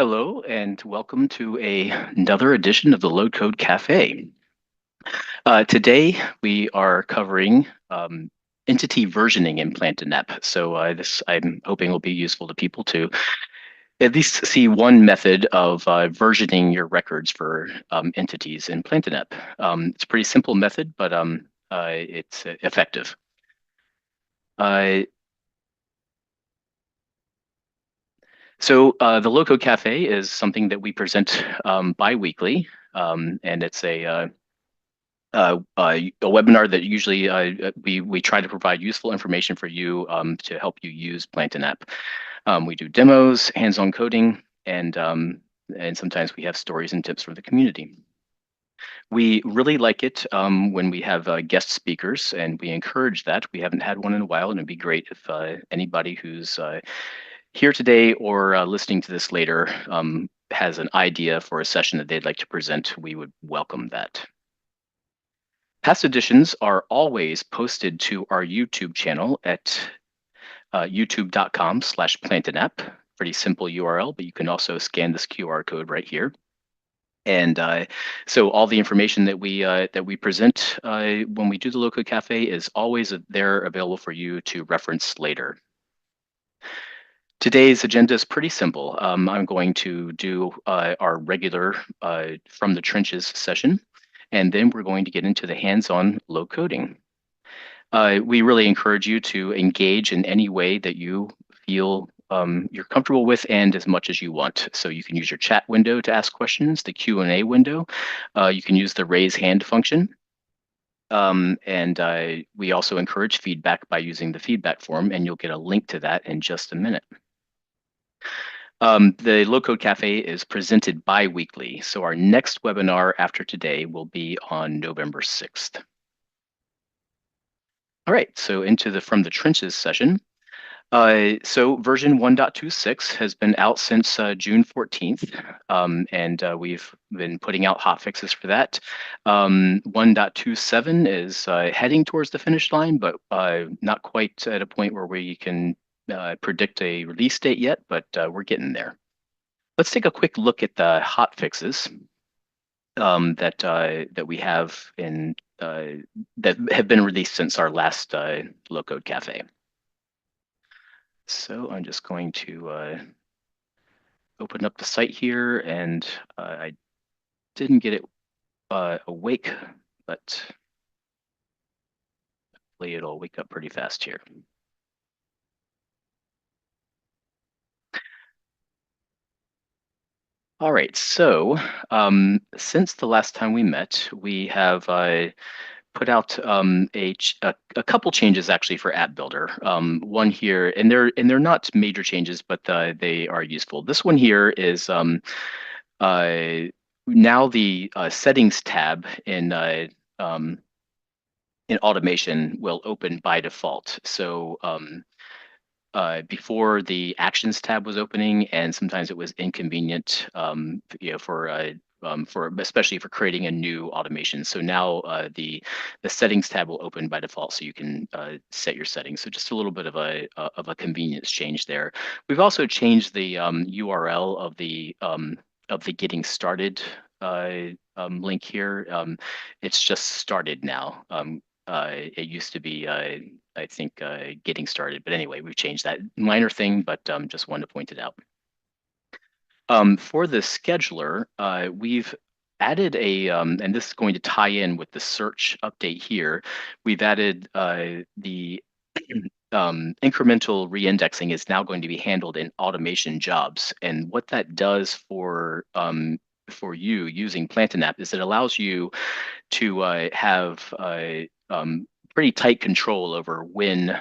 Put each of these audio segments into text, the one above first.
Hello, and welcome to another edition of the Low Code Cafe. Today, we are covering entity versioning in PlantinApp. So this I'm hoping will be useful to people to at least see one method of versioning your records for entities in PlantinApp. It's a pretty simple method, but it's effective. Uh, the Low Code Cafe is something that we present bi-weekly, and it's a webinar that usually we try to provide useful information for you to help you use PlantinApp. We do demos, hands-on coding, and sometimes we have stories and tips for the community. We really like it when we have guest speakers, and we encourage that. We haven't had one in a while, and it'd be great if anybody who's here today or listening to this later has an idea for a session that they'd like to present. We would welcome that. Past editions are always posted to our YouTube channel at youtube.com/PlantinApp. Pretty simple URL, but you can also scan this QR code right here. And so all the information that we present when we do the Low Code Cafe is always there available for you to reference later. Today's agenda is pretty simple. I'm going to do our regular From the Trenches session, and then we're going to get into the hands-on low coding. We really encourage you to engage in any way that you feel you're comfortable with and as much as you want. So you can use your chat window to ask questions, the Q&A window. You can use the raise hand function. And we also encourage feedback by using the feedback form, and you'll get a link to that in just a minute. The Low Code Cafe is presented bi-weekly, so our next webinar after today will be on November 6th. All right, so into the From the Trenches session. So version 1.26 has been out since June 14th, and we've been putting out hotfixes for that. 1.27 is heading towards the finish line, but not quite at a point where we can predict a release date yet, but we're getting there. Let's take a quick look at the hotfixes that we have in that have been released since our last Low Code Cafe. So I'm just going to open up the site here, and I didn't get it awake, but hopefully it'll wake up pretty fast here. All right, so since the last time we met, we have put out a couple changes actually for App Builder. One here, and they're not major changes, but they are useful. This one here is now the settings tab in automation will open by default. So before the Actions tab was opening, and sometimes it was inconvenient, for especially for creating a new automation. So now the Settings tab will open by default, so you can set your settings. So just a little bit of a convenience change there. We've also changed the URL of the Getting Started link here. It's just started now. It used to be, I think, Getting Started. But anyway, we've changed that. Minor thing, but just wanted to point it out. For the scheduler, we've added and this is going to tie in with the search update here. We've added the incremental reindexing is now going to be handled in automation jobs. And what that does for you using PlantinApp is it allows you to have pretty tight control over when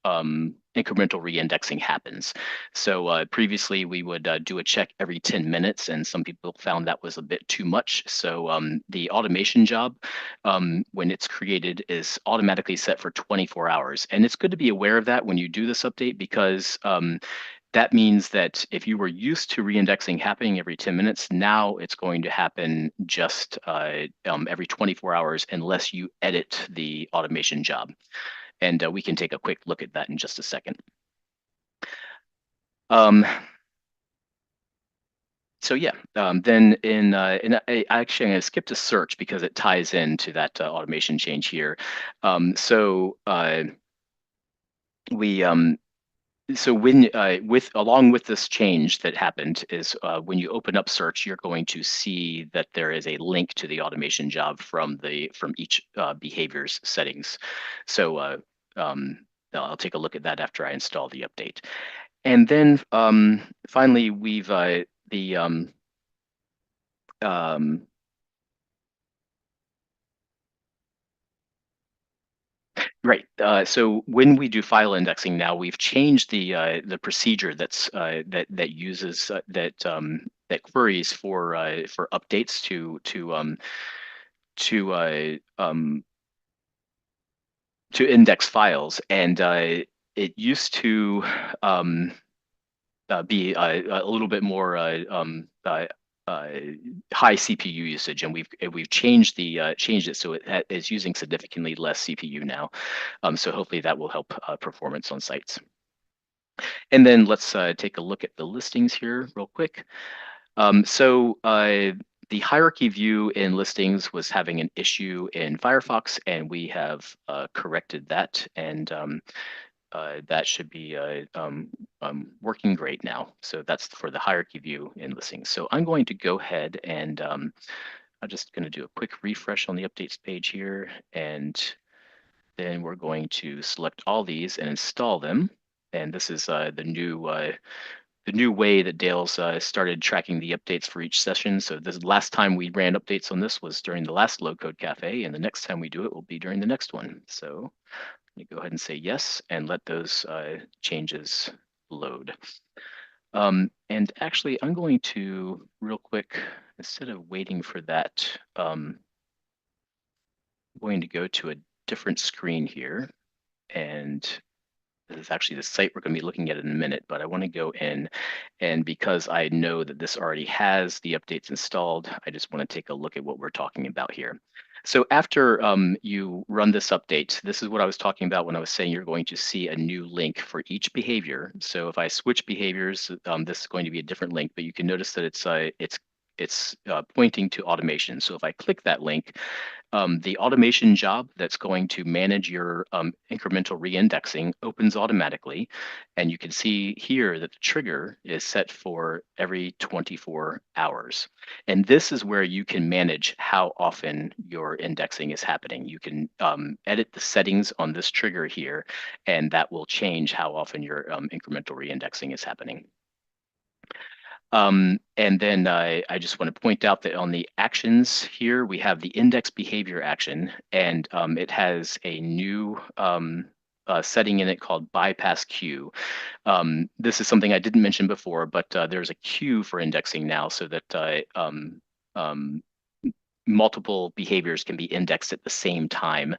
incremental reindexing happens. So previously we would do a check every 10 minutes, and some people found that was a bit too much. So the automation job, when it's created, is automatically set for 24 hours. And it's good to be aware of that when you do this update, because that means that if you were used to reindexing happening every 10 minutes, now it's going to happen just every 24 hours unless you edit the automation job. And we can take a quick look at that in just a second. So yeah, then actually I'm going to skip to search because it ties into that automation change here. So we so when with along with this change that happened is when you open up search, you're going to see that there is a link to the automation job from each behaviors settings. So I'll take a look at that after I install the update. And then finally, we've the um, right. So when we do file indexing now, we've changed the procedure that uses that queries for updates to to index files, and it used to um, be a little bit more uh, high CPU usage, and we've changed it so is using significantly less CPU now. So hopefully that will help performance on sites. And then let's take a look at the listings here real quick. So the hierarchy view in listings was having an issue in Firefox, and we have corrected that, and that should be working great now. So that's for the hierarchy view in listings. So I'm going to go ahead and I'm just going to do a quick refresh on the updates page here, and then we're going to select all these and install them. And this is the new way that Dale's started tracking the updates for each session. So this last time we ran updates on this was during the last Low Code Cafe, and the next time we do it will be during the next one. So you go ahead and say yes and let those changes load. And actually, I'm going to real quick, instead of waiting for that, I'm going to go to a different screen here, and this is actually the site we're going to be looking at in a minute, but I want to go in, and because I know that this already has the updates installed, I just want to take a look at what we're talking about here. So after you run this update, this is what I was talking about when I was saying you're going to see a new link for each behavior. So if I switch behaviors, this is going to be a different link, but you can notice that it's pointing to automation. So if I click that link, the automation job that's going to manage your incremental reindexing opens automatically. And you can see here that the trigger is set for every 24 hours. And this is where you can manage how often your indexing is happening. You can edit the settings on this trigger here, and that will change how often your incremental reindexing is happening. And then I just want to point out that on the actions here, we have the index behavior action, and it has a new setting in it called bypass queue. This is something I didn't mention before, but there's a queue for indexing now so that um, multiple behaviors can be indexed at the same time.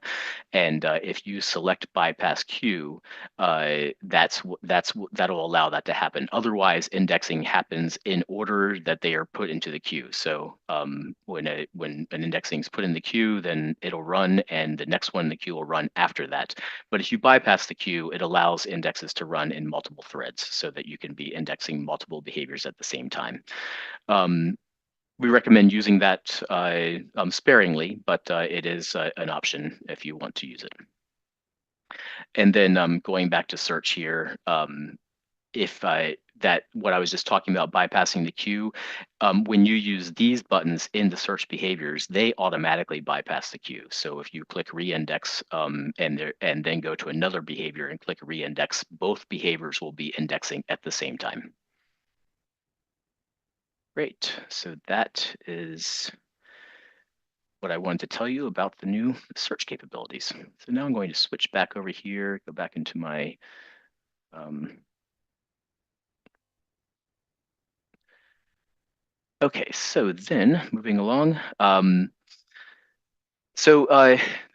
And if you select bypass queue, that'll allow that to happen. Otherwise, indexing happens in order that they are put into the queue. So when an indexing is put in the queue, then it'll run, and the next one in the queue will run after that. But if you bypass the queue, it allows indexes to run in multiple threads so that you can be indexing multiple behaviors at the same time. We recommend using that sparingly, but it is an option if you want to use it. And then going back to search here, if what I was just talking about, bypassing the queue, when you use these buttons in the search behaviors, they automatically bypass the queue. So if you click reindex and then go to another behavior and click reindex, both behaviors will be indexing at the same time. Great. So that is what I wanted to tell you about the new search capabilities. So now I'm going to switch back over here, go back into my okay, so then moving along. So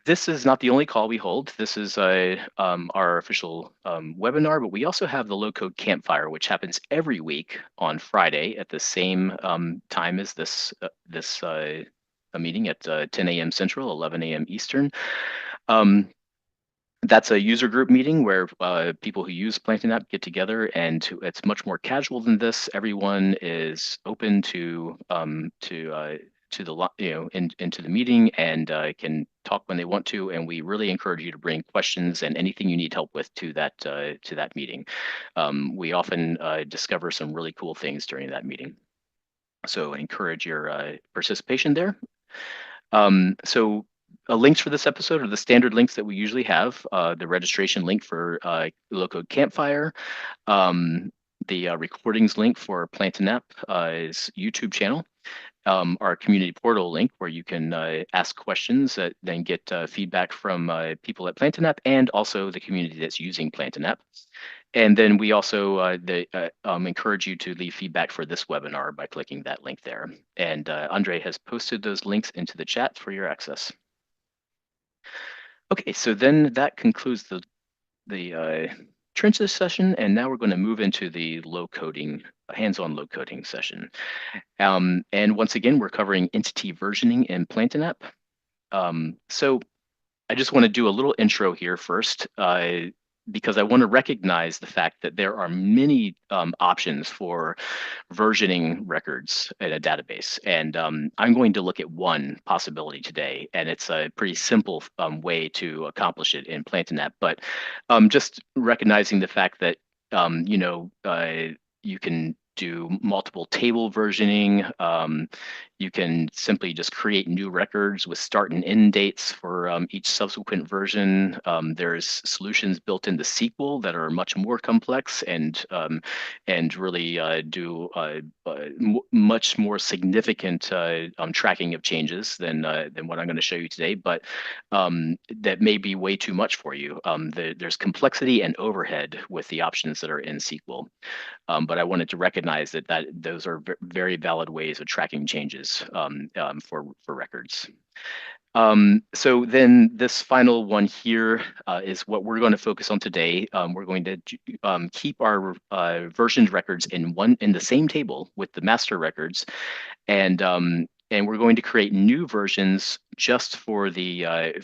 this is not the only call we hold. This is our official webinar, but we also have the Low Code Campfire, which happens every week on Friday at the same time as this a meeting at 10 a.m. Central, 11 a.m. Eastern. Um, That's a user group meeting where people who use Planting App get together, and it's much more casual than this. Everyone is open to the into the meeting and can talk when they want to. And we really encourage you to bring questions and anything you need help with to that meeting. We often discover some really cool things during that meeting. So I encourage your participation there. So links for this episode are the standard links that we usually have. The registration link for Low-Code Campfire, the recordings link for Plantin' App is YouTube channel, our community portal link where you can ask questions, then get feedback from people at Plantin' App and also the community that's using Plantin' App. And then we also encourage you to leave feedback for this webinar by clicking that link there. And Andre has posted those links into the chat for your access. Okay, so then that concludes the trenches session, and now we're going to move into the hands-on low coding session. And once again, we're covering entity versioning in Plantin' App. So I just want to do a little intro here first, because I want to recognize the fact that there are many options for versioning records in a database. And I'm going to look at one possibility today, and it's a pretty simple way to accomplish it in Plantin' App. But just recognizing the fact that you can do multiple table versioning. You can simply just create new records with start and end dates for each subsequent version. There's solutions built into SQL that are much more complex and really do much more significant tracking of changes than what I'm going to show you today, but that may be way too much for you. There's complexity and overhead with the options that are in SQL. But I wanted to recognize that those are very valid ways of tracking changes for records. So then this final one here is what we're going to focus on today. We're going to keep our versioned records in the same table with the master records, and we're going to create new versions just for the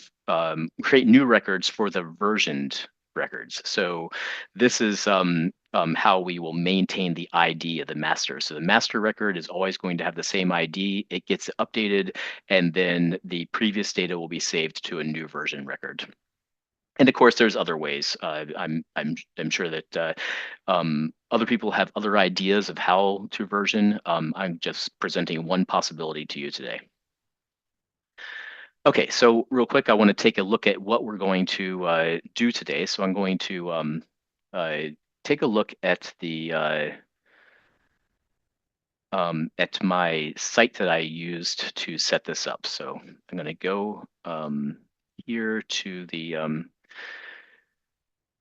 create new records for the versioned records. So this is how we will maintain the ID of the master. So the master record is always going to have the same ID. It gets updated, and then the previous data will be saved to a new version record. And of course, there's other ways. I'm sure that other people have other ideas of how to version. I'm just presenting one possibility to you today. Okay, so real quick, I want to take a look at what we're going to do today. So I'm going to take a look at at my site that I used to set this up. So I'm going to go here to the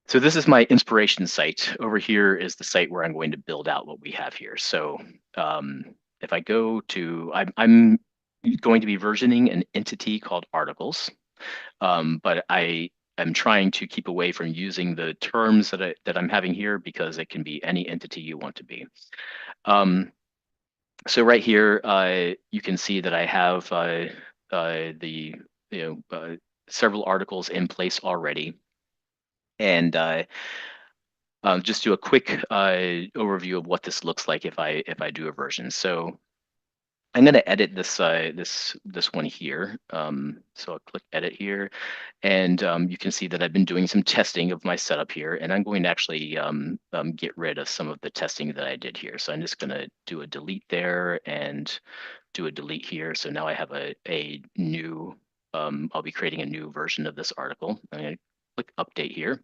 so this is my inspiration site. Over here is the site where I'm going to build out what we have here. So if I go to, I'm going to be versioning an entity called articles, but I'm trying to keep away from using the terms that I'm having here because it can be any entity you want to be. So right here, you can see that I have the several articles in place already. And just do a quick overview of what this looks like if I do a version. So I'm going to edit this this one here. So I'll click edit here, and you can see that I've been doing some testing of my setup here, and I'm going to actually get rid of some of the testing that I did here. So I'm just going to do a delete there and do a delete here. So now I have a new. I'll be creating a new version of this article. I'm going to click update here.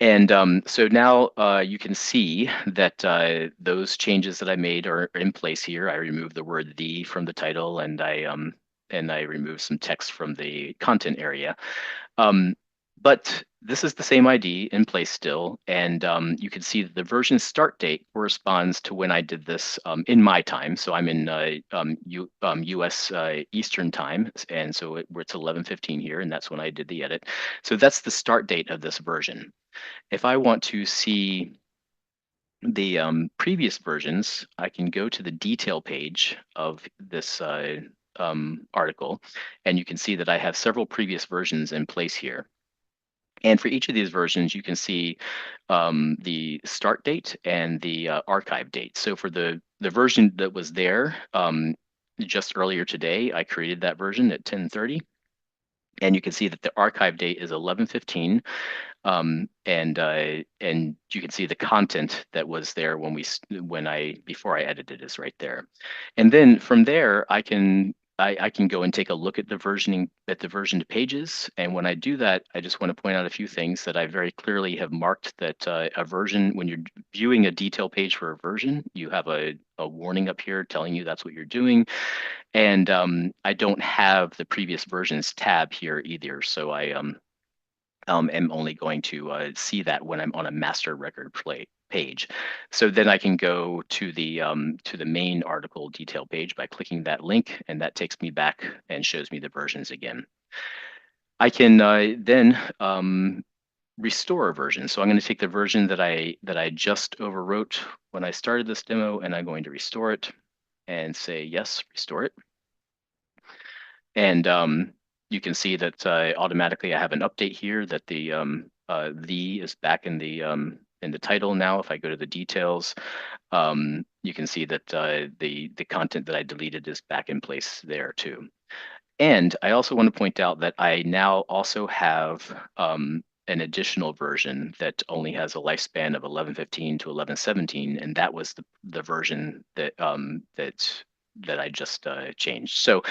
And so now you can see that those changes that I made are in place here. I removed the word "the" from the title, and I removed some text from the content area. But this is the same ID in place still, and you can see that the version start date corresponds to when I did this in my time. So I'm in U.S. Eastern time, and so it's 11:15 here, and that's when I did the edit. So that's the start date of this version. If I want to see the previous versions, I can go to the detail page of this article, and you can see that I have several previous versions in place here. And for each of these versions, you can see the start date and the archive date. So for the version that was there just earlier today, I created that version at 10:30. And you can see that the archive date is 11:15, and you can see the content that was there when I before I edited is right there. And then from there, I can go and take a look at the versioned pages. And when I do that, I just want to point out a few things that I very clearly have marked that a version, when you're viewing a detail page for a version, you have a warning up here telling you that's what you're doing. And I don't have the previous versions tab here either. So I am only going to see that when I'm on a master record page. So then I can go to the main article detail page by clicking that link, and that takes me back and shows me the versions again. I can then restore a version. So I'm going to take the version that I just overwrote when I started this demo, and I'm going to restore it and say yes, restore it. And you can see that automatically I have an update here that the is back in the title now. If I go to the details, you can see that the content that I deleted is back in place there too. And I also want to point out that I now also have an additional version that only has a lifespan of 11:15 to 11:17, and that was the version that I just changed. So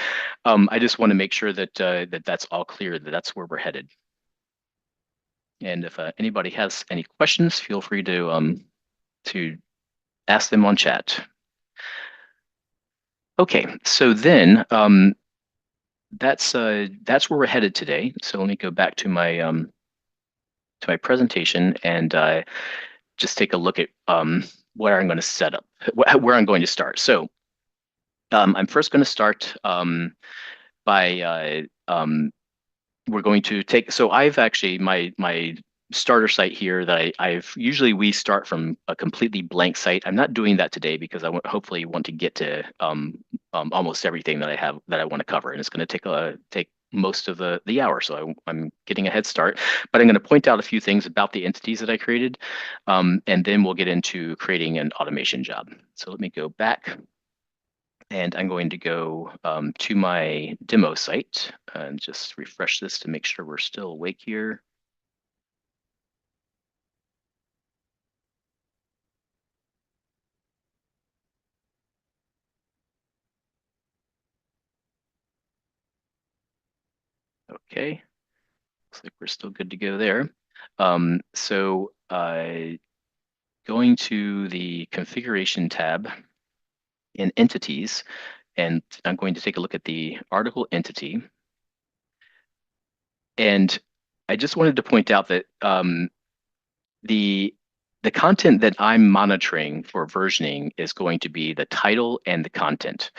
I just want to make sure that that's all clear, that that's where we're headed. And if anybody has any questions, feel free to ask them on chat. Okay, so then that's where we're headed today. So let me go back to my presentation and just take a look at where I'm going to set up, where I'm going to start. So I'm first going to start by we're going to take, so I've actually, my starter site here that I've usually we start from a completely blank site. I'm not doing that today because I hopefully want to get to almost everything that I want to cover, and it's going to take most of the hour. So I'm getting a head start, but I'm going to point out a few things about the entities that I created, and then we'll get into creating an automation job. So let me go back. And I'm going to go to my demo site and just refresh this to make sure we're still awake here. Okay, looks like we're still good to go there. So going to the configuration tab in entities, and I'm going to take a look at the article entity. And I just wanted to point out that the content that I'm monitoring for versioning is going to be the title and the content.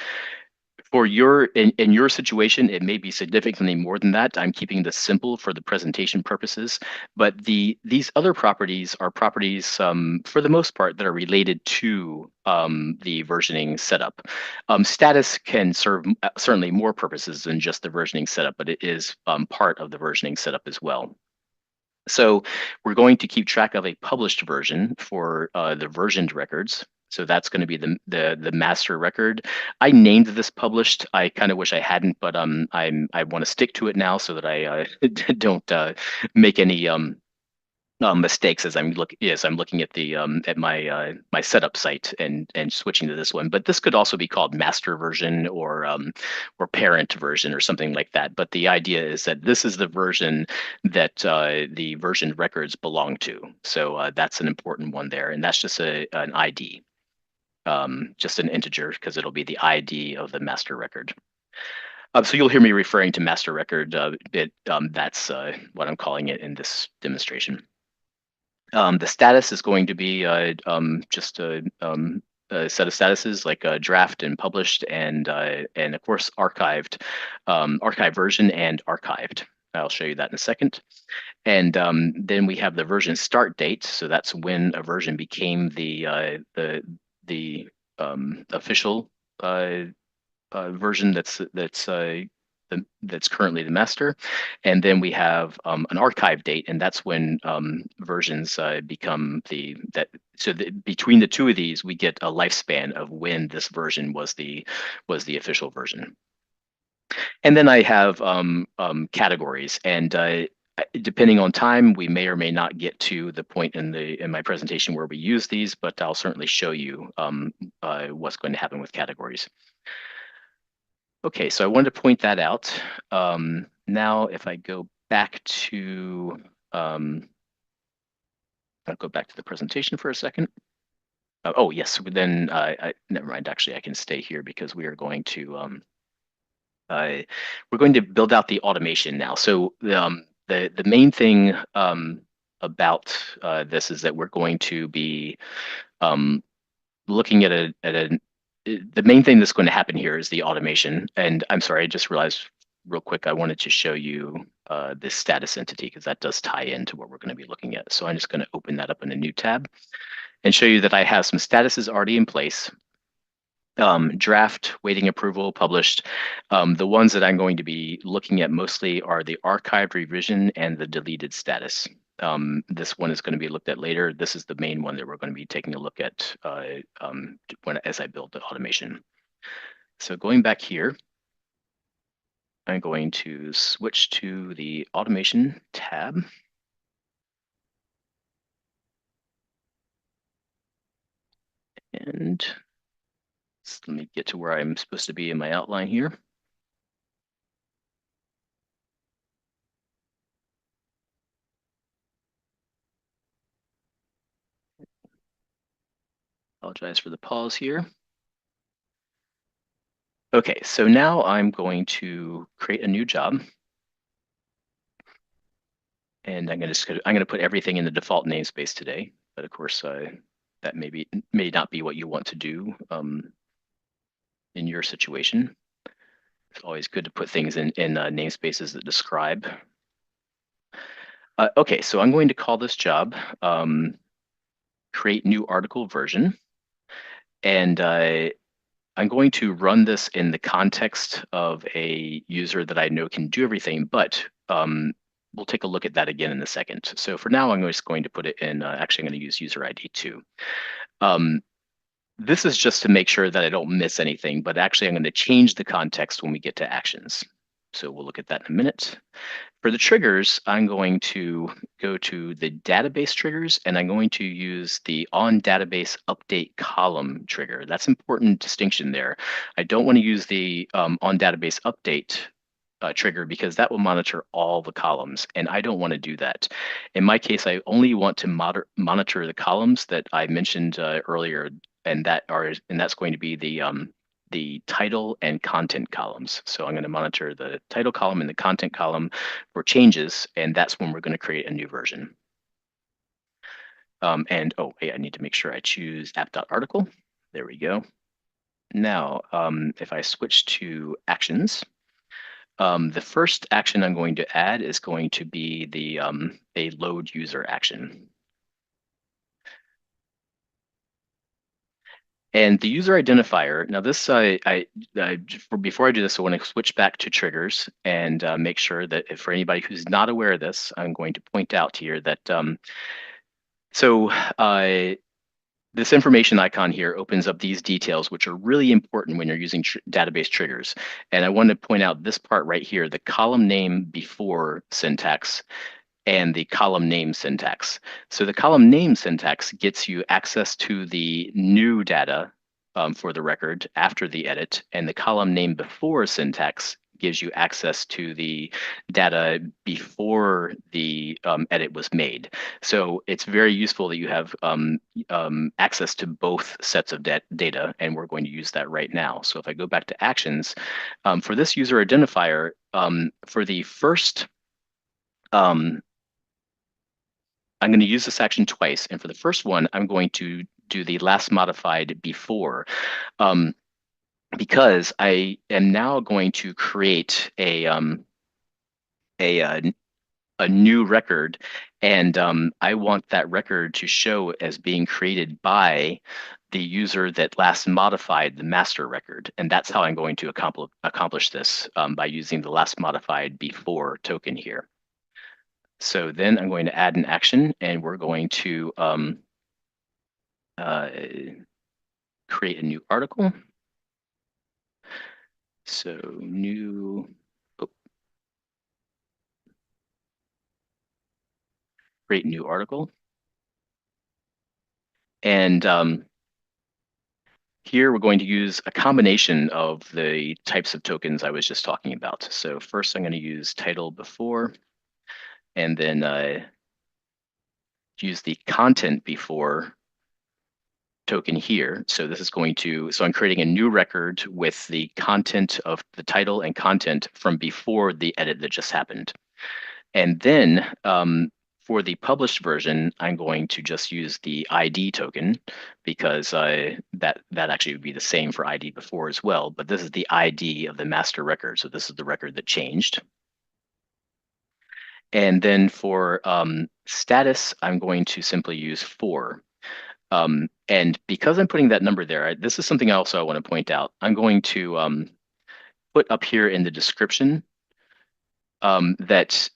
For in your situation, it may be significantly more than that. I'm keeping this simple for the presentation purposes, but these other properties are properties for the most part that are related to the versioning setup. Status can serve certainly more purposes than just the versioning setup, but it is part of the versioning setup as well. So we're going to keep track of a published version for the versioned records. So that's going to be the master record. I named this published. I kind of wish I hadn't, but I want to stick to it now so that I don't make any mistakes as I'm looking at the at my my setup site and switching to this one. But this could also be called master version or parent version or something like that. But the idea is that this is the version that the version records belong to. So that's an important one there, and that's just an ID, just an integer because it'll be the ID of the master record. So you'll hear me referring to master record bit. That's what I'm calling it in this demonstration. The status is going to be just a set of statuses like draft and published and of course archived, archive version and archived. I'll show you that in a second. And then we have the version start date. So that's when a version became the official version that's that's currently the master, and then we have an archive date, and that's when versions become between the two of these, we get a lifespan of when this version was the official version. And then I have categories, and depending on time, we may or may not get to the point in my presentation where we use these, but I'll certainly show you what's going to happen with categories. Okay, so I wanted to point that out. Now, if I go back to, I'll go back to the presentation for a second. Oh, yes, then never mind. Actually, I can stay here because we are going to we're going to build out the automation now. So the main thing about this is that we're going to be looking at the main thing that's going to happen here is the automation. And I'm sorry, I just realized real quick, I wanted to show you this status entity because that does tie into what we're going to be looking at. So I'm just going to open that up in a new tab and show you that I have some statuses already in place. Draft, waiting approval, published. The ones that I'm going to be looking at mostly are the archived revision and the deleted status. This one is going to be looked at later. This is the main one that we're going to be taking a look at as I build the automation. So going back here, I'm going to switch to the automation tab. And let me get to where I'm supposed to be in my outline here. Apologize for the pause here. Okay, so now I'm going to create a new job. And I'm going to put everything in the default namespace today. But of course, that may not be what you want to do in your situation. It's always good to put things in namespaces that describe. Okay, so I'm going to call this job create new article version. And I'm going to run this in the context of a user that I know can do everything, but we'll take a look at that again in a second. So for now, I'm just going to put it in, actually, I'm going to use user ID 2. This is just to make sure that I don't miss anything, but actually I'm going to change the context when we get to actions. So we'll look at that in a minute. For the triggers, I'm going to go to the database triggers, and I'm going to use the on database update column trigger. That's an important distinction there. I don't want to use the on database update trigger because that will monitor all the columns, and I don't want to do that. In my case, I only want to monitor the columns that I mentioned earlier, and that's going to be the title and content columns. So I'm going to monitor the title column and the content column for changes, and that's when we're going to create a new version. And oh, hey, I need to make sure I choose app.article. There we go. Now, if I switch to actions, the first action I'm going to add is going to be a load user action. And the user identifier, now this, before I do this, I want to switch back to triggers and make sure that for anybody who's not aware of this, I'm going to point out here that, this information icon here opens up these details, which are really important when you're using database triggers. And I want to point out this part right here, the column name before syntax and the column name syntax. So the column name syntax gets you access to the new data for the record after the edit, and the column name before syntax gives you access to the data before the edit was made. So it's very useful that you have access to both sets of data, and we're going to use that right now. So if I go back to actions, for this user identifier, for the first I'm going to use this action twice. And for the first one, I'm going to do the last modified before, because I am now going to create a new record, and I want that record to show as being created by the user that last modified the master record. And that's how I'm going to accomplish this by using the last modified before token here. So then I'm going to add an action, and we're going to create a new article. So new, create new article. And here we're going to use a combination of the types of tokens I was just talking about. So first I'm going to use title before, and then use the content before token here. So this is going to, so I'm creating a new record with the content of the title and content from before the edit that just happened. And then for the published version, I'm going to just use the ID token because that actually would be the same for ID before as well. But this is the ID of the master record. So this is the record that changed. And then for status, I'm going to simply use for. And because I'm putting that number there, this is something else I want to point out. I'm going to put up here in the description that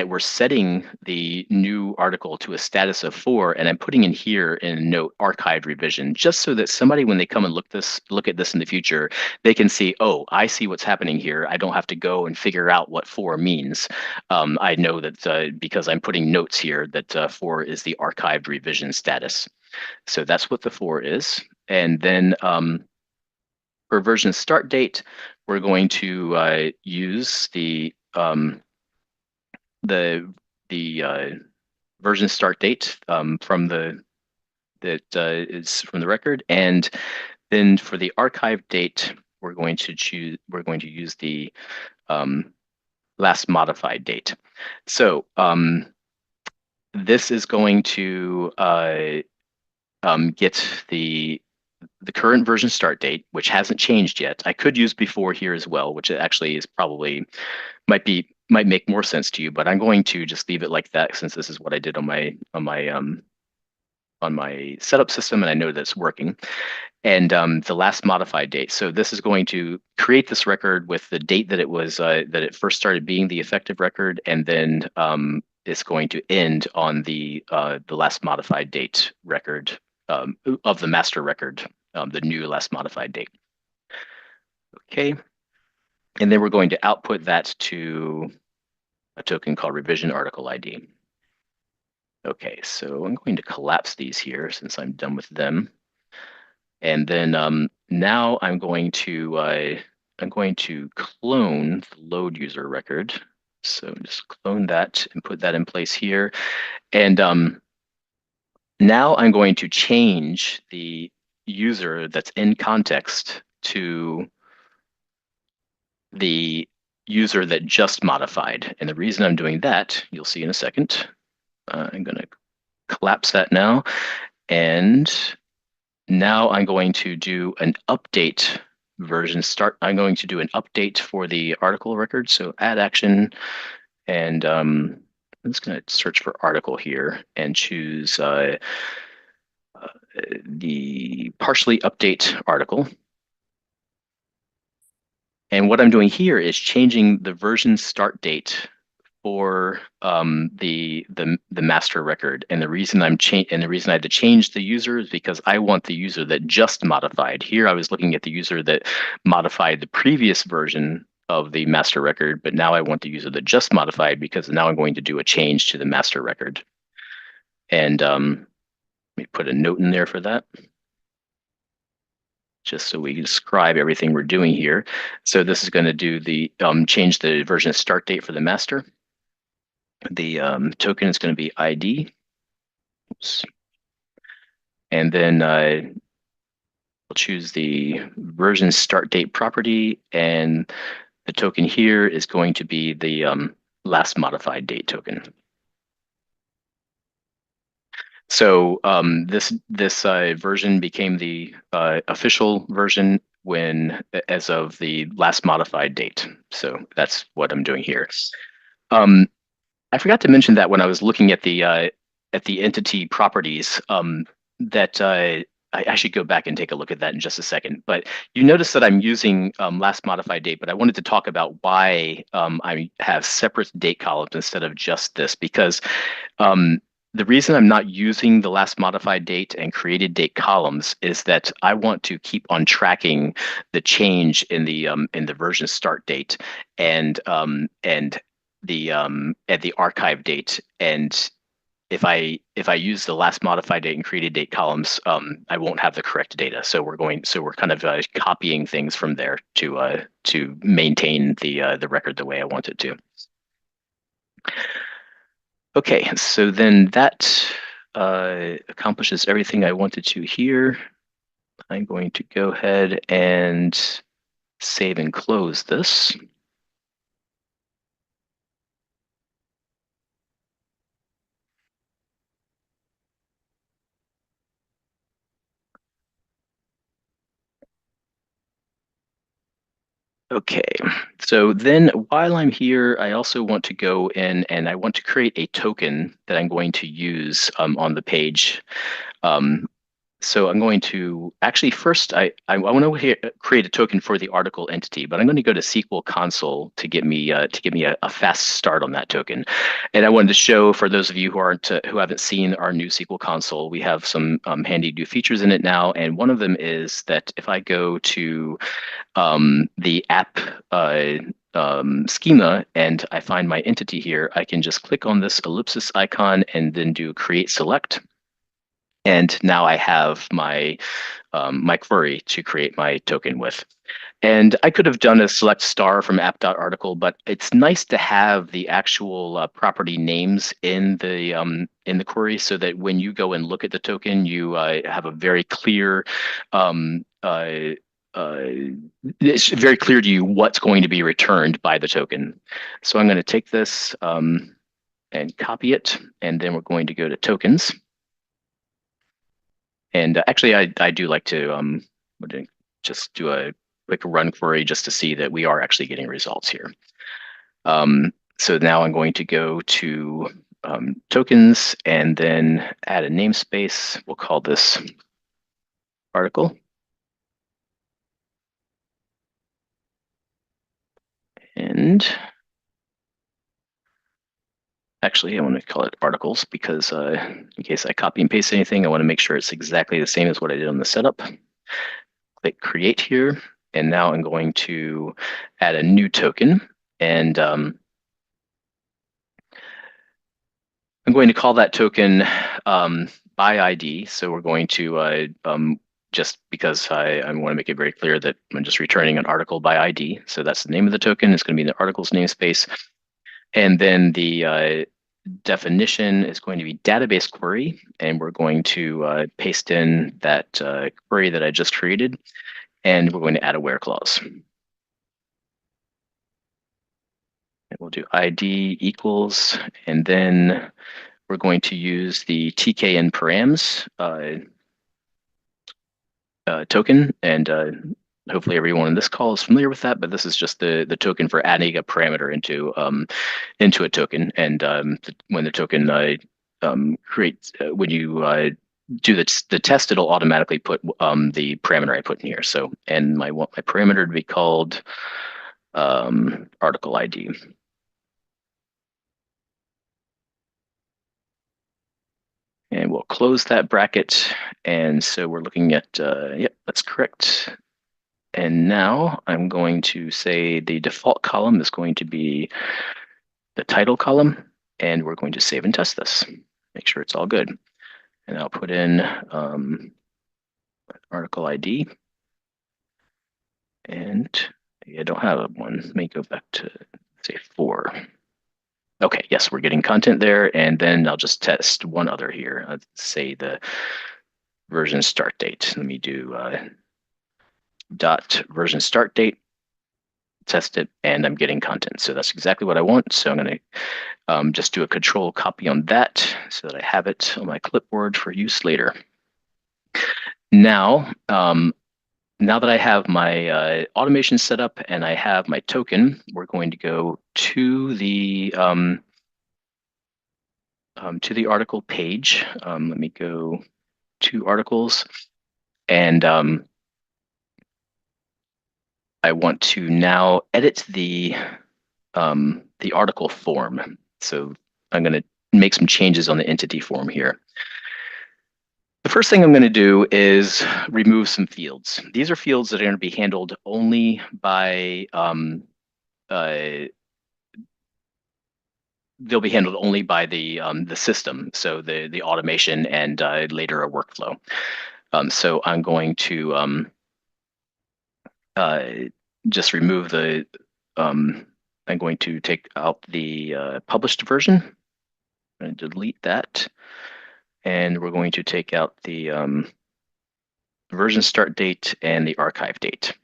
we're setting the new article to a status of 4, and I'm putting in here in a note archived revision, just so that somebody, when they come and look at this in the future, they can see, oh, I see what's happening here. I don't have to go and figure out what 4 means. I know that because I'm putting notes here that 4 is the archived revision status. So that's what the 4 is. And then for version start date, we're going to use the version start date from the is from the record, and then for the archive date, we're going to use the last modified date. So this is going to get the current version start date, which hasn't changed yet. I could use before here as well, which actually is probably might make more sense to you, but I'm going to just leave it like that since this is what I did on my setup system, and I know that's working. And the last modified date. So this is going to create this record with the date that it was that it first started being the effective record, and then it's going to end on the last modified date record of the master record, the new last modified date. Okay. And then we're going to output that to a token called revision article ID. Okay, so I'm going to collapse these here since I'm done with them. And then now I'm going to clone the load user record. So just clone that and put that in place here. And now I'm going to change the user that's in context to the user that just modified. And the reason I'm doing that, you'll see in a second. I'm going to collapse that now. And now I'm going to do an update version start. I'm going to do an update for the article record. So add action. And I'm just going to search for article here and choose the partially update article. And what I'm doing here is changing the version start date for the master record. And the reason I had to change the user is because I want the user that just modified. Here I was looking at the user that modified the previous version of the master record, but now I want the user that just modified because now I'm going to do a change to the master record. And let me put a note in there for that, just so we describe everything we're doing here. So this is going to do the change the version start date for the master. The token is going to be ID. Oops. And then we'll choose the version start date property, and the token here is going to be the last modified date token. So this version became the official version as of the last modified date. So that's what I'm doing here. I forgot to mention that when I was looking at the entity properties, that I should go back and take a look at that in just a second. But you notice that I'm using last modified date, but I wanted to talk about why I have separate date columns instead of just this, because um, the reason I'm not using the last modified date and created date columns is that I want to keep on tracking the change in the version start date and at the archive date. And if I use the last modified date and created date columns, I won't have the correct data. So we're kind of copying things from there to maintain the record the way I want it to. Okay, so then that accomplishes everything I wanted to here. I'm going to go ahead and save and close this. Okay, so then while I'm here, I also want to go in and I want to create a token that I'm going to use on the page. Um, so I'm going to actually first I want to create a token for the article entity, but I'm going to go to SQL console to get me a fast start on that token. And I wanted to show for those of you who haven't seen our new SQL console, we have some handy new features in it now, and one of them is that if I go to the app schema and I find my entity here, I can just click on this ellipsis icon and then do create select. And now I have my my query to create my token with. And I could have done a select star from app.article, but it's nice to have the actual property names in the query so that when you go and look at the token, you have a very clear uh, it's very clear to you what's going to be returned by the token. So I'm going to take this and copy it, and then we're going to go to tokens. And actually, I do like to just do a quick run query just to see that we are actually getting results here. So now I'm going to go to tokens and then add a namespace. We'll call this article. And actually, I want to call it articles because in case I copy and paste anything, I want to make sure it's exactly the same as what I did on the setup. Click create here. And now I'm going to add a new token. And I'm going to call that token by ID. So we're going to, just because I want to make it very clear that I'm just returning an article by ID. So that's the name of the token. It's going to be the article's namespace. And then the definition is going to be database query. And we're going to paste in that query that I just created. And we're going to add a where clause. And we'll do ID equals, and then we're going to use the TKN params token, and hopefully everyone in this call is familiar with that, but this is just the token for adding a parameter into a token. And when the token creates, when you do the test, it'll automatically put the parameter I put in here. So, and I want my parameter to be called article ID. And we'll close that bracket. And so we're looking at, yep, that's correct. And now I'm going to say the default column is going to be the title column, and we're going to save and test this. Make sure it's all good. And I'll put in article ID. And I don't have one. Let me go back to say 4. Okay, yes, we're getting content there. And then I'll just test one other here. Let's say the version start date. Let me do dot version start date, test it, and I'm getting content. So that's exactly what I want. So I'm going to just do a control copy on that so that I have it on my clipboard for use later. Now, now that I have my automation set up and I have my token, we're going to go to the article page. Let me go to articles. And I want to now edit the article form. So I'm going to make some changes on the entity form here. The first thing I'm going to do is remove some fields. These are fields that are going to be handled only by they'll be handled only by the system, so the automation and later a workflow. So I'm going to uh, just remove the. I'm going to take out the published version. I'm going to delete that, and we're going to take out the version start date and the archive date.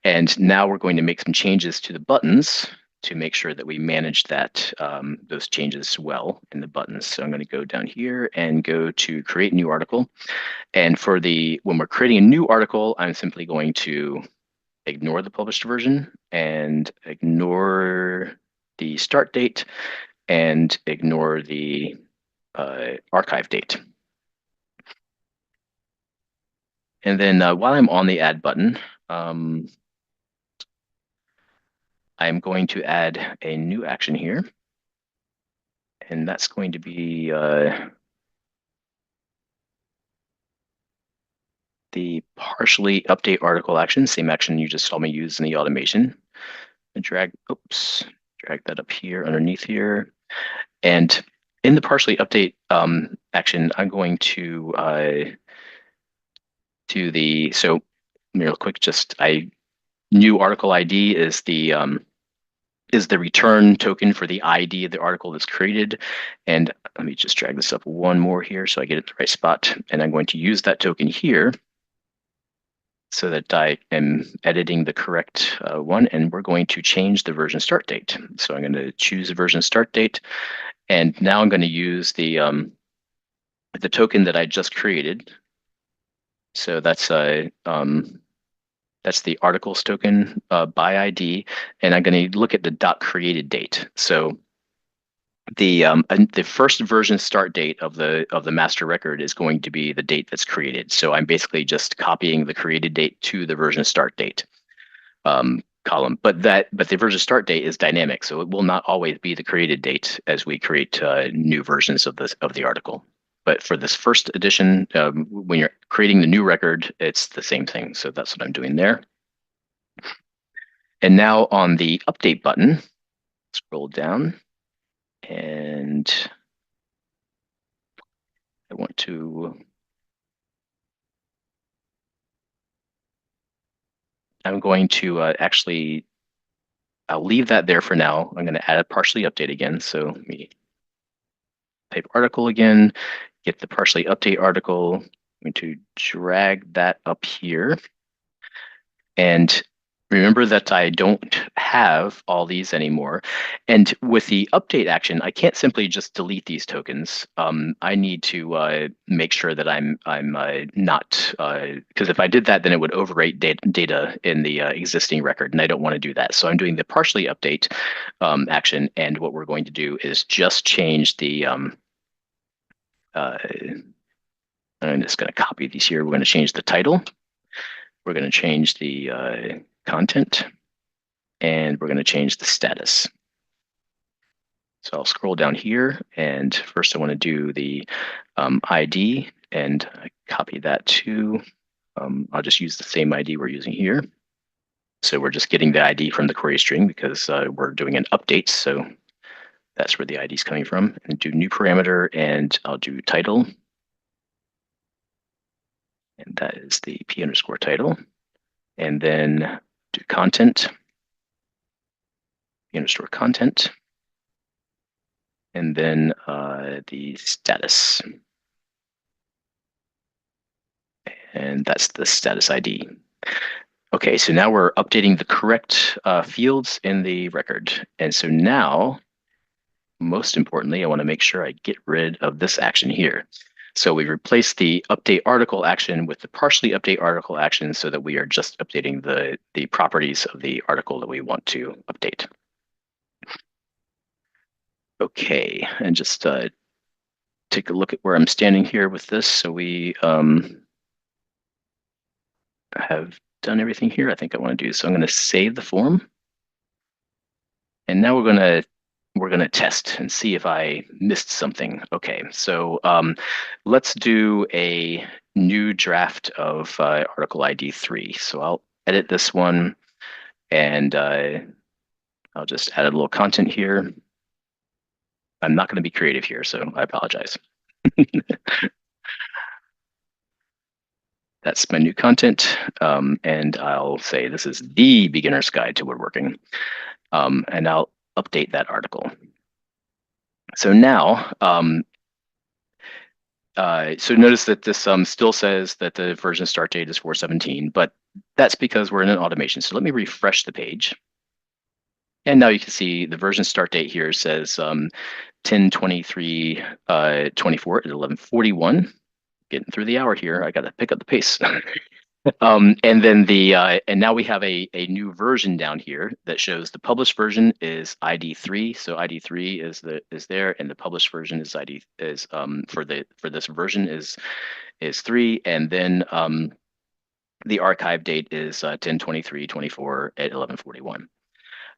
And now we're going to make some changes to the buttons to make sure that we manage that those changes well in the buttons. So I'm going to go down here and go to create new article. And for when we're creating a new article, I'm simply going to ignore the published version and ignore the start date and ignore the archive date. And then while I'm on the add button, I'm going to add a new action here. And that's going to be the partially update article action, same action you just saw me use in the automation. And drag that up here underneath here. And in the partially update action, I'm going to do so real quick, new article ID is the return token for the ID of the article that's created. And let me just drag this up one more here so I get it in the right spot. And I'm going to use that token here so that I am editing the correct one. And we're going to change the version start date. So I'm going to choose the version start date. And now I'm going to use the token that I just created. So that's the articles token by ID, and I'm going to look at the dot created date. So the first version start date of the master record is going to be the date that's created. So I'm basically just copying the created date to the version start date column. But the version start date is dynamic, so it will not always be the created date as we create new versions of the article. But for this first edition, when you're creating the new record, it's the same thing. So that's what I'm doing there. And now on the update button, scroll down, and I'm going to I'll leave that there for now. I'm going to add a partially update again. So let me type article again, get the partially update article. I'm going to drag that up here. And remember that I don't have all these anymore. And with the update action, I can't simply just delete these tokens. I need to make sure that I'm not, because if I did that, then it would overwrite data in the existing record, and I don't want to do that. So I'm doing the partially update action, and what we're going to do is just change the, I'm just going to copy these here. We're going to change the title. We're going to change the content, and we're going to change the status. So I'll scroll down here, and first I want to do the ID, and I copy that to, I'll just use the same ID we're using here. So we're just getting the ID from the query string because we're doing an update, so that's where the ID is coming from. And do new parameter, and I'll do title, and that is the p_title. And then do content, p_content, and then the status. And that's the status ID. Okay, so now we're updating the correct fields in the record. And so now, most importantly, I want to make sure I get rid of this action here. So we replaced the update article action with the partially update article action so that we are just updating the properties of the article that we want to update. Okay, and just take a look at where I'm standing here with this. So we have done everything here I think I want to do. So I'm going to save the form. And now we're gonna test and see if I missed something. Okay, so let's do a new draft of article ID 3. So I'll edit this one, and I'll just add a little content here. I'm not going to be creative here, so I apologize. That's my new content, and I'll say this is the beginner's guide to woodworking, and I'll update that article. So now, so notice that this still says that the version start date is 4/17, but that's because we're in an automation. So let me refresh the page. And now you can see the version start date here says 10/23/24 at 11:41. Getting through the hour here. I got to pick up the pace. And then and now we have a new version down here that shows the published version is ID 3. So ID 3 is there, and the published version is for this version is 3, and then the archive date is 10/23/24 at 11:41.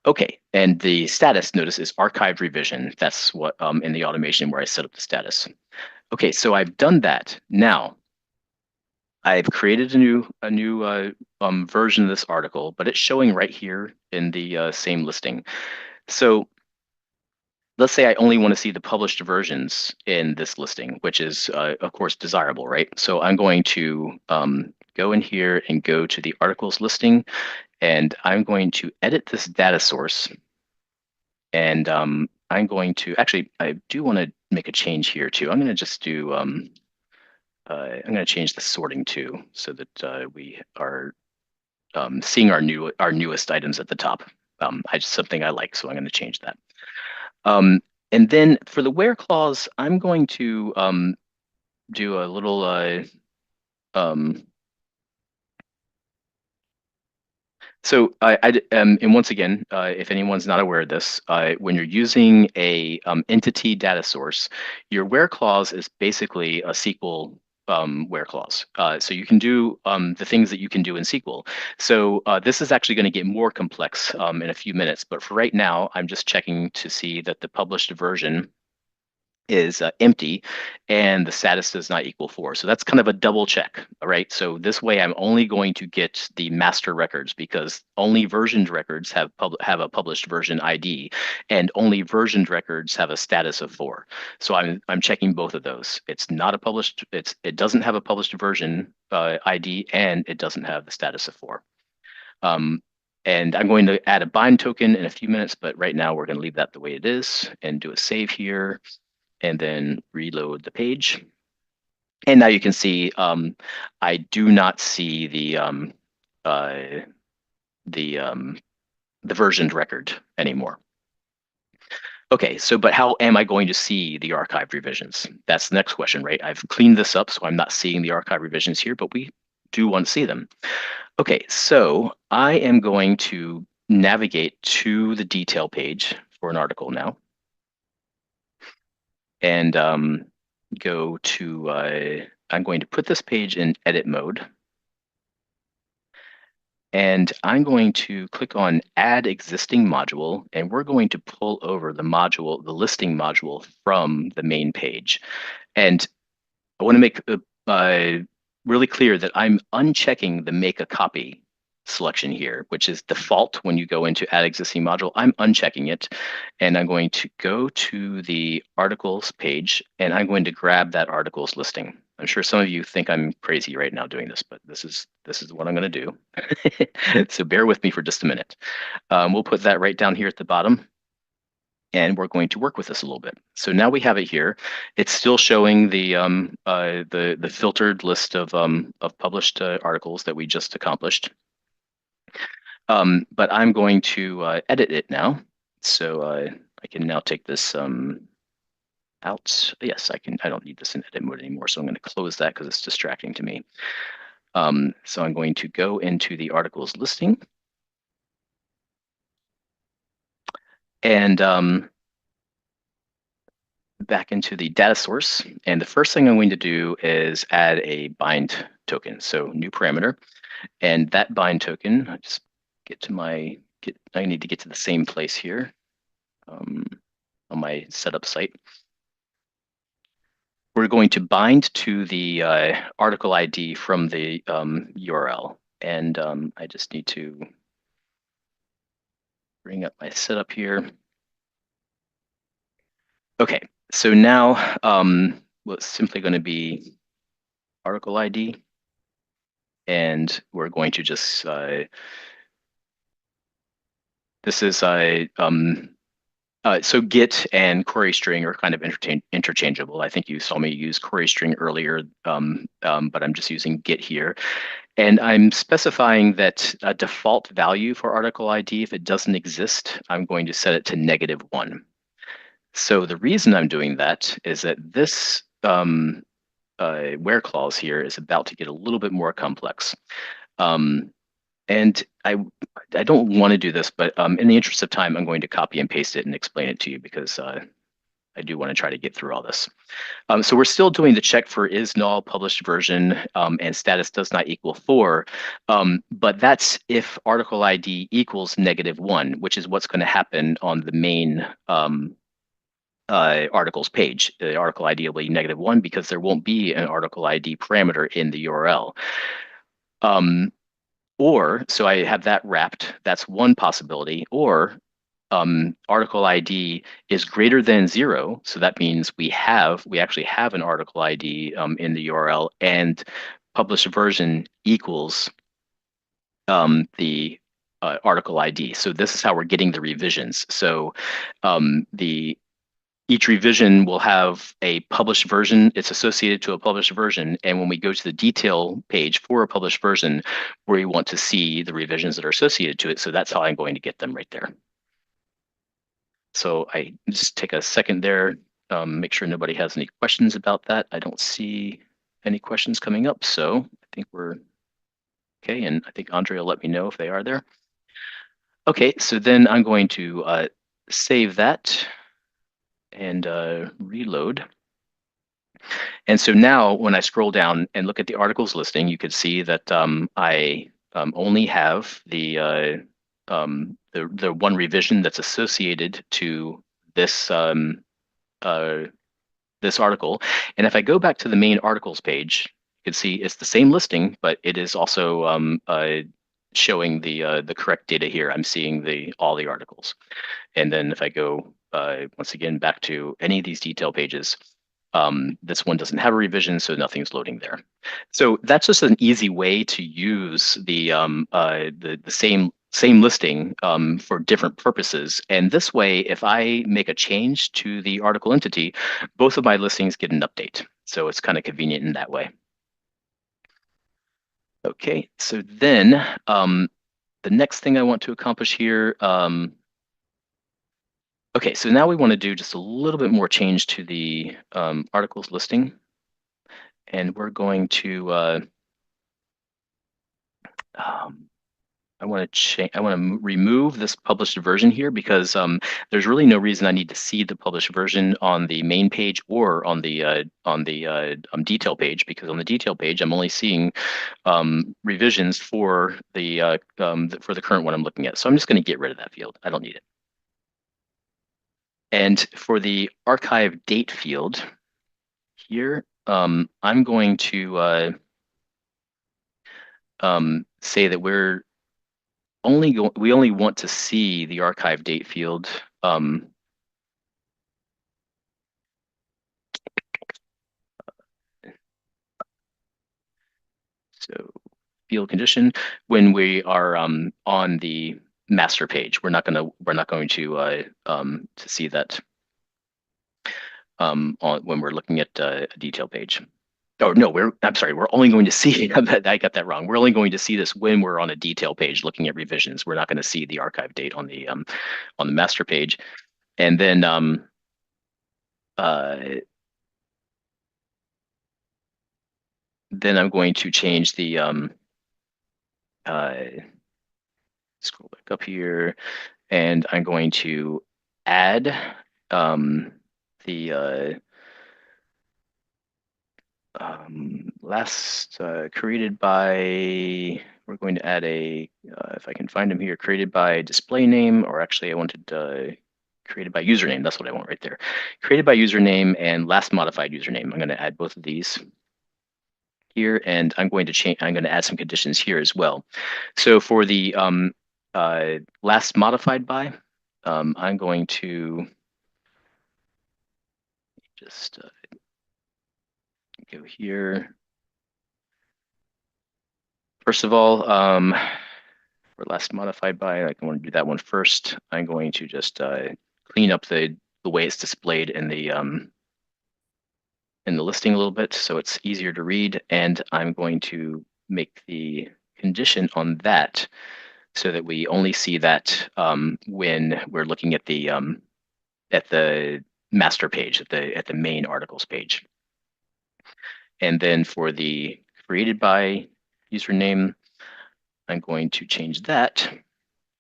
Okay, and the status, notice, is archived revision. That's what in the automation where I set up the status. Okay, so I've done that. Now I've created a new version of this article, but it's showing right here in the same listing. So let's say I only want to see the published versions in this listing, which is of course desirable, right? So I'm going to go in here and go to the articles listing, and I'm going to edit this data source. And I'm going to, actually, I do want to make a change here too. I'm going to just do, I'm going to change the sorting too, so that we are seeing our newest items at the top. Something I like, so I'm going to change that. And then for the where clause, I'm going to do a little so and once again, if anyone's not aware of this, when you're using a entity data source, your where clause is basically a SQL where clause. So you can do the things that you can do in SQL. So this is actually going to get more complex in a few minutes, but for right now, I'm just checking to see that the published version is empty and the status does not equal 4. So that's kind of a double check, all right? So this way I'm only going to get the master records because only versioned records have a published version ID, and only versioned records have a status of 4. So I'm checking both of those. It's not a published, it doesn't have a published version ID, and it doesn't have the status of 4. And I'm going to add a bind token in a few minutes, but right now we're going to leave that the way it is and do a save here, and then reload the page. And now you can see I do not see the versioned record anymore. Okay, so but how am I going to see the archive revisions? That's the next question, right? I've cleaned this up, so I'm not seeing the archive revisions here, but we do want to see them. Okay, so I am going to navigate to the detail page for an article now, and go to, I'm going to put this page in edit mode. And I'm going to click on add existing module, and we're going to pull over the module, the listing module from the main page. And I want to make really clear that I'm unchecking the make a copy selection here, which is default when you go into add existing module. I'm unchecking it, and I'm going to go to the articles page, and I'm going to grab that articles listing. I'm sure some of you think I'm crazy right now doing this, but this is what I'm going to do. So bear with me for just a minute. We'll put that right down here at the bottom, and we're going to work with this a little bit. So now we have it here. It's still showing the filtered list of published articles that we just accomplished. But I'm going to edit it now. So I can now take this out. Yes, I can. I don't need this in edit mode anymore. So I'm going to close that because it's distracting to me. So I'm going to go into the articles listing. And back into the data source. And the first thing I'm going to do is add a bind token. So new parameter. And that bind token, I just get to I need to get to the same place here on my setup site. We're going to bind to the article ID from the URL. And I just need to bring up my setup here. Okay, so now well, it's simply going to be article ID. And we're going to just, this is so get and query string are kind of interchangeable. I think you saw me use query string earlier, but I'm just using get here. And I'm specifying that a default value for article ID, if it doesn't exist, I'm going to set it to -1. So the reason I'm doing that is that this where clause here is about to get a little bit more complex. And I don't want to do this, but in the interest of time, I'm going to copy and paste it and explain it to you because I do want to try to get through all this. So we're still doing the check for is null published version and status does not equal 4. But that's if article ID equals -1, which is what's going to happen on the main articles page. The article ID will be -1 because there won't be an article ID parameter in the URL. Or, so I have that wrapped. That's one possibility. Or article ID is greater than 0. So that means we actually have an article ID in the URL, and published version equals the article ID. So this is how we're getting the revisions. So each revision will have a published version. It's associated to a published version. And when we go to the detail page for a published version, we want to see the revisions that are associated to it. So that's how I'm going to get them right there. So I just take a second there, make sure nobody has any questions about that. I don't see any questions coming up. So I think we're okay. And I think Andre will let me know if they are there. Okay, so then I'm going to save that and reload. And so now when I scroll down and look at the articles listing, you could see that I only have the one revision that's associated to this this article. And if I go back to the main articles page, you can see it's the same listing, but it is also showing the correct data here. I'm seeing all the articles. And then if I go once again back to any of these detail pages, this one doesn't have a revision, so nothing's loading there. So that's just an easy way to use the same listing for different purposes. And this way, if I make a change to the article entity, both of my listings get an update. So it's kind of convenient in that way. Okay, so then the next thing I want to accomplish here, okay, so now we want to do just a little bit more change to the articles listing. And we're going to, I want to change. I want to remove this published version here because there's really no reason I need to see the published version on the main page or on the detail page, because on the detail page I'm only seeing revisions for the current one I'm looking at. So I'm just going to get rid of that field. I don't need it. And for the archive date field here, I'm going to say that we only want to see the archive date field. So field condition when we are on the master page. We're not going to see that when we're looking at a detail page. Oh no, I'm sorry. We're only going to see. I got that wrong. We're only going to see this when we're on a detail page looking at revisions. We're not going to see the archive date on the master page. And then I'm going to change the scroll back up here, and I'm going to add the last created by, we're going to add a, if I can find them here, created by display name, or actually I wanted created by username. That's what I want right there. Created by username and last modified username. I'm going to add both of these here, and I'm going to change. I'm going to add some conditions here as well. So for the last modified by, I'm going to just go here. First of all, for last modified by, I want to do that one first. I'm going to just clean up the way it's displayed in the listing a little bit so it's easier to read, and I'm going to make the condition on that so that we only see that when we're looking at the master page, at the main articles page. And then for the created by username, I'm going to change that.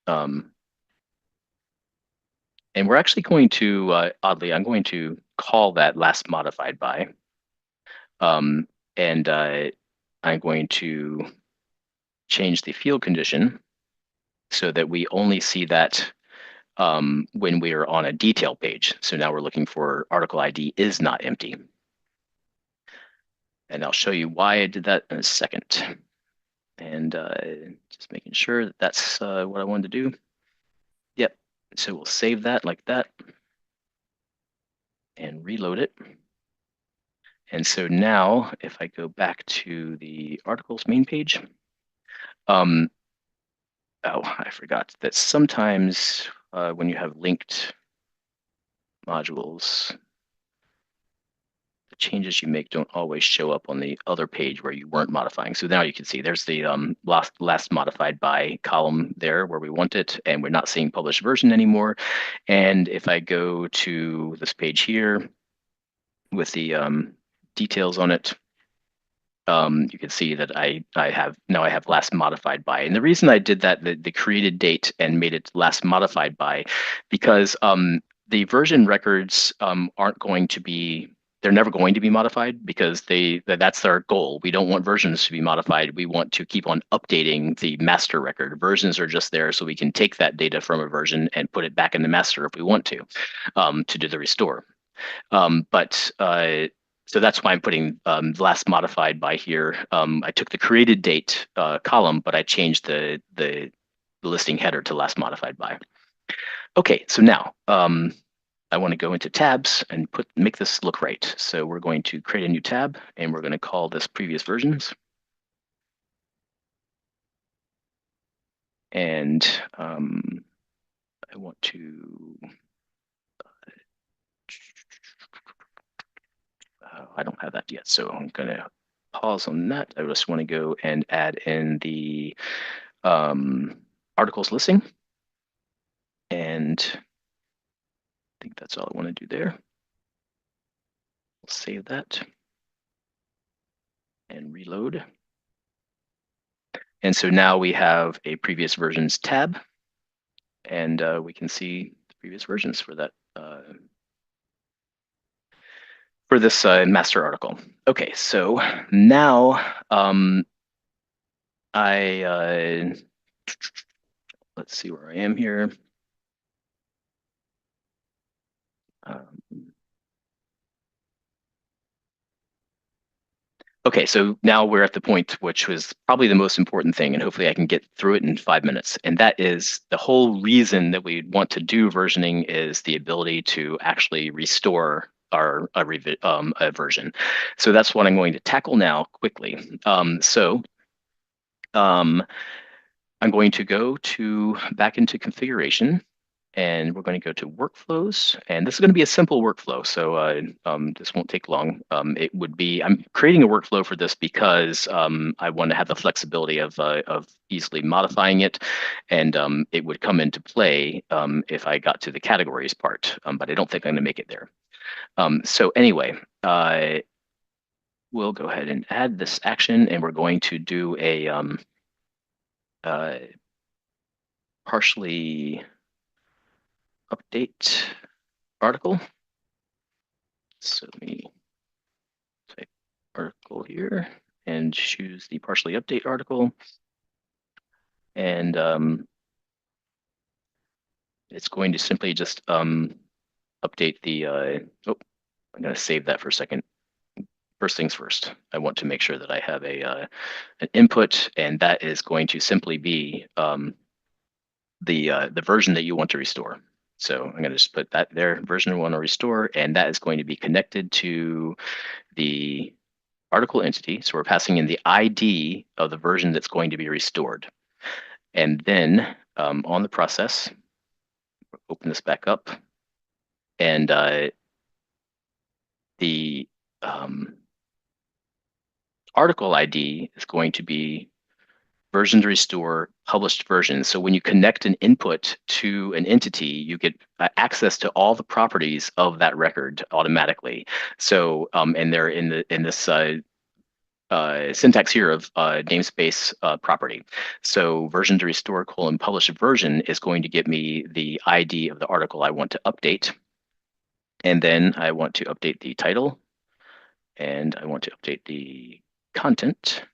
And we're actually going to, oddly, I'm going to call that last modified by. And I'm going to change the field condition so that we only see that when we are on a detail page. So now we're looking for article ID is not empty. And I'll show you why I did that in a second. And just making sure that that's what I wanted to do. Yep. So we'll save that like that and reload it. And so now if I go back to the articles main page, oh, I forgot that sometimes when you have linked modules, the changes you make don't always show up on the other page where you weren't modifying. So now you can see there's the last modified by column there where we want it, and we're not seeing published version anymore. And if I go to this page here with the details on it, you can see that I have last modified by. And the reason I did that, the created date and made it last modified by, because the version records aren't going to be, they're never going to be modified because that's our goal. We don't want versions to be modified. We want to keep on updating the master record. Versions are just there so we can take that data from a version and put it back in the master if we want to do the restore. So that's why I'm putting last modified by here. I took the created date column, but I changed the listing header to last modified by. Okay, so now I want to go into tabs and make this look right. So we're going to create a new tab, and we're going to call this previous versions. And I want to. I don't have that yet, so I'm going to pause on that. I just want to go and add in the articles listing. And I think that's all I want to do there. We'll save that and reload. And so now we have a previous versions tab, and we can see the previous versions for that for this master article. Okay, so now let's see where I am here. Okay, so now we're at the point which was probably the most important thing, and hopefully I can get through it in 5 minutes. And that is the whole reason that we want to do versioning is the ability to actually restore our a version. So that's what I'm going to tackle now quickly. I'm going to go back into configuration, and we're going to go to workflows, and this is going to be a simple workflow, so this won't take long. It would be, I'm creating a workflow for this because I want to have the flexibility of easily modifying it, and it would come into play if I got to the categories part, but I don't think I'm going to make it there. So anyway, we'll go ahead and add this action, and we're going to do a partially update article. So let me type article here and choose the partially update article. And it's going to simply just update the, oh, I'm going to save that for a second. First things first, I want to make sure that I have an input, and that is going to simply be the version that you want to restore. So I'm going to just put that there, version we want to restore, and that is going to be connected to the article entity. So we're passing in the ID of the version that's going to be restored. And then on the process, open this back up, and the article ID is going to be version to restore published version. So when you connect an input to an entity, you get access to all the properties of that record automatically. So and they're in this syntax here of namespace property. So version to restore colon published version is going to give me the ID of the article I want to update. And then I want to update the title, and I want to update the content.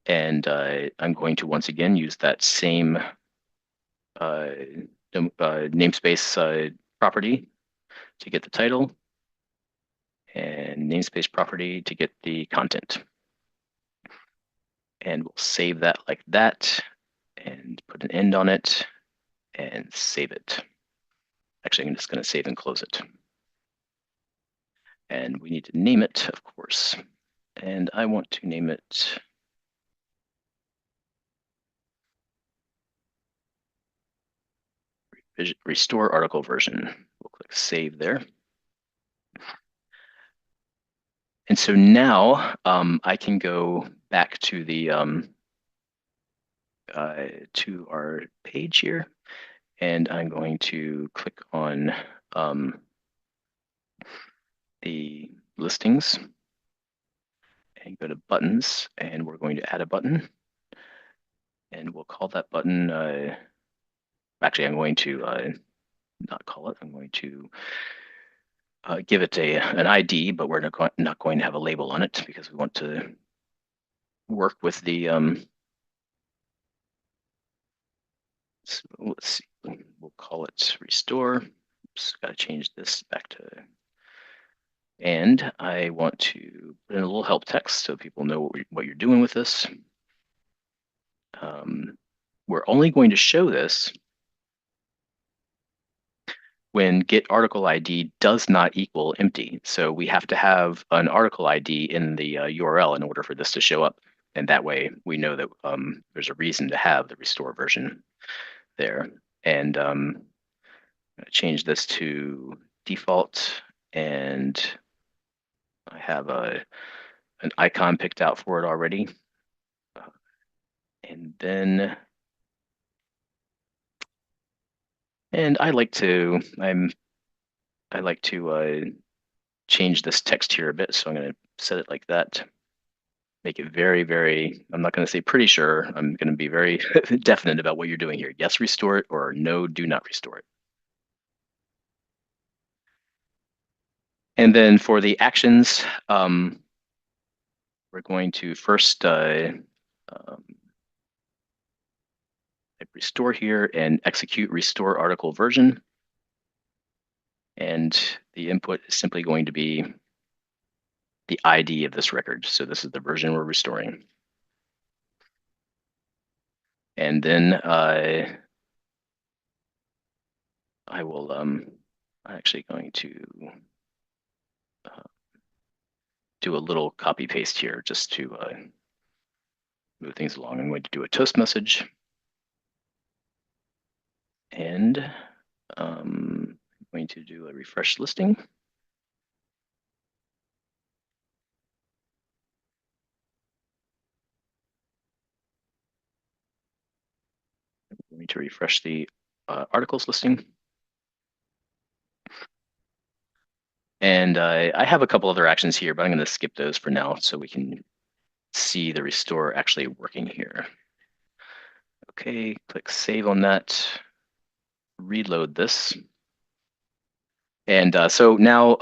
And I'm going to once again use that same namespace property to get the title, and namespace property to get the content. And we'll save that like that, and put an end on it, and save it. Actually, I'm just going to save and close it. And we need to name it, of course. And I want to name it restore article version. We'll click save there. And so now I can go back to the to our page here, and I'm going to click on the listings and go to buttons, and we're going to add a button, and we'll call that button. Actually, I'm going to not call it. I'm going to give it an ID, but we're not going to have a label on it because we want to work with the. So let's see. We'll call it restore. Oops, got to change this back to. And I want to put in a little help text so people know what you're doing with this. We're only going to show this when get article ID does not equal empty. So we have to have an article ID in the URL in order for this to show up. And that way we know that there's a reason to have the restore version there. And I'm going to change this to default, and I have an icon picked out for it already. And then, and I like to change this text here a bit. So I'm going to set it like that. Make it very, very, I'm not going to say pretty sure. I'm going to be very definite about what you're doing here. Yes, restore it, or no, do not restore it. And then for the actions, we're going to first restore here and execute restore article version. And the input is simply going to be the ID of this record. So this is the version we're restoring. And then I will, I'm actually going to do a little copy paste here just to move things along. I'm going to do a toast message. And I'm going to do a refresh listing. I'm going to refresh the articles listing. And I have a couple other actions here, but I'm going to skip those for now so we can see the restore actually working here. Okay, click save on that, reload this. And so now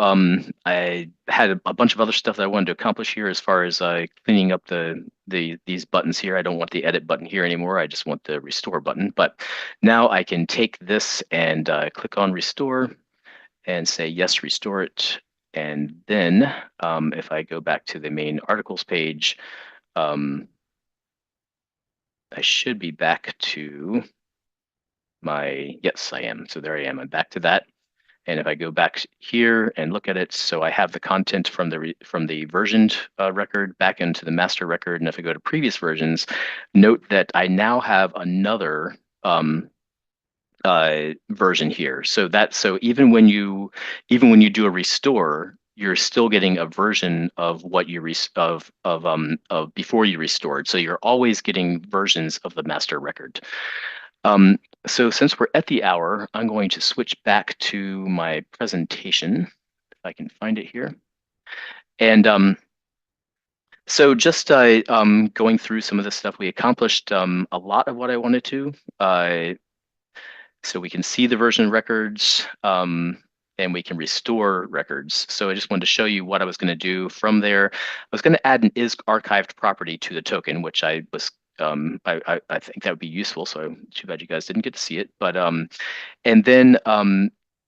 I had a bunch of other stuff that I wanted to accomplish here as far as cleaning up these buttons here. I don't want the edit button here anymore. I just want the restore button. But now I can take this and click on restore and say yes, restore it. And then if I go back to the main articles page, I should be back to yes, I am. So there I am. I'm back to that. And if I go back here and look at it, so I have the content from the versioned record back into the master record. And if I go to previous versions, note that I now have another version here. So even when you do a restore, you're still getting a version of what you of before you restored. So you're always getting versions of the master record. Um, so since we're at the hour, I'm going to switch back to my presentation, if I can find it here. And so just going through some of the stuff we accomplished, a lot of what I wanted to. So we can see the version records, and we can restore records. So I just wanted to show you what I was going to do from there. I was going to add an is archived property to the token, which I was I think that would be useful. So too bad you guys didn't get to see it. But and then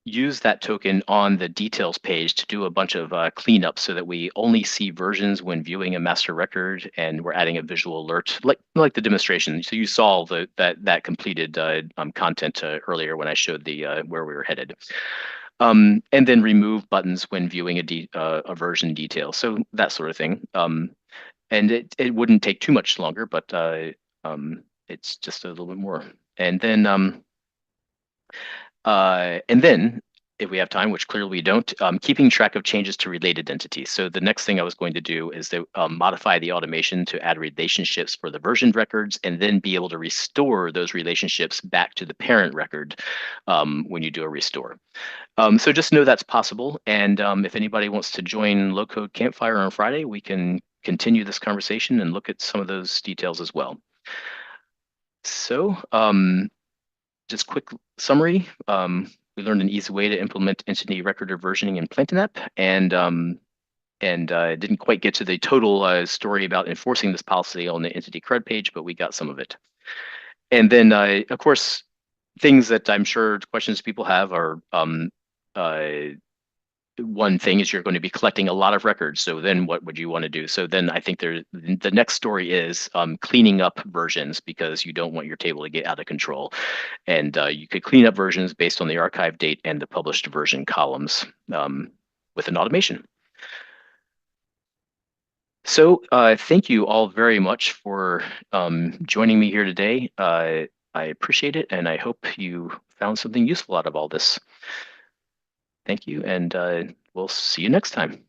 use that token on the details page to do a bunch of cleanup so that we only see versions when viewing a master record, and we're adding a visual alert like the demonstration. So you saw that completed content earlier when I showed the where we were headed. And then remove buttons when viewing a version detail. So that sort of thing. And it wouldn't take too much longer, but it's just a little bit more. And then if we have time, which clearly we don't, keeping track of changes to related entities. So the next thing I was going to do is to modify the automation to add relationships for the version records, and then be able to restore those relationships back to the parent record when you do a restore. So just know that's possible. And if anybody wants to join Low Code Campfire on Friday, we can continue this conversation and look at some of those details as well. So just quick summary. We learned an easy way to implement entity record or versioning in Plantinap, and didn't quite get to the total story about enforcing this policy on the entity CRUD page, but we got some of it. And then, of course, things that I'm sure questions people have are one thing is you're going to be collecting a lot of records. So then what would you want to do? So then I think the next story is cleaning up versions, because you don't want your table to get out of control. And you could clean up versions based on the archive date and the published version columns with an automation. So thank you all very much for joining me here today. I appreciate it, and I hope you found something useful out of all this. Thank you, and we'll see you next time.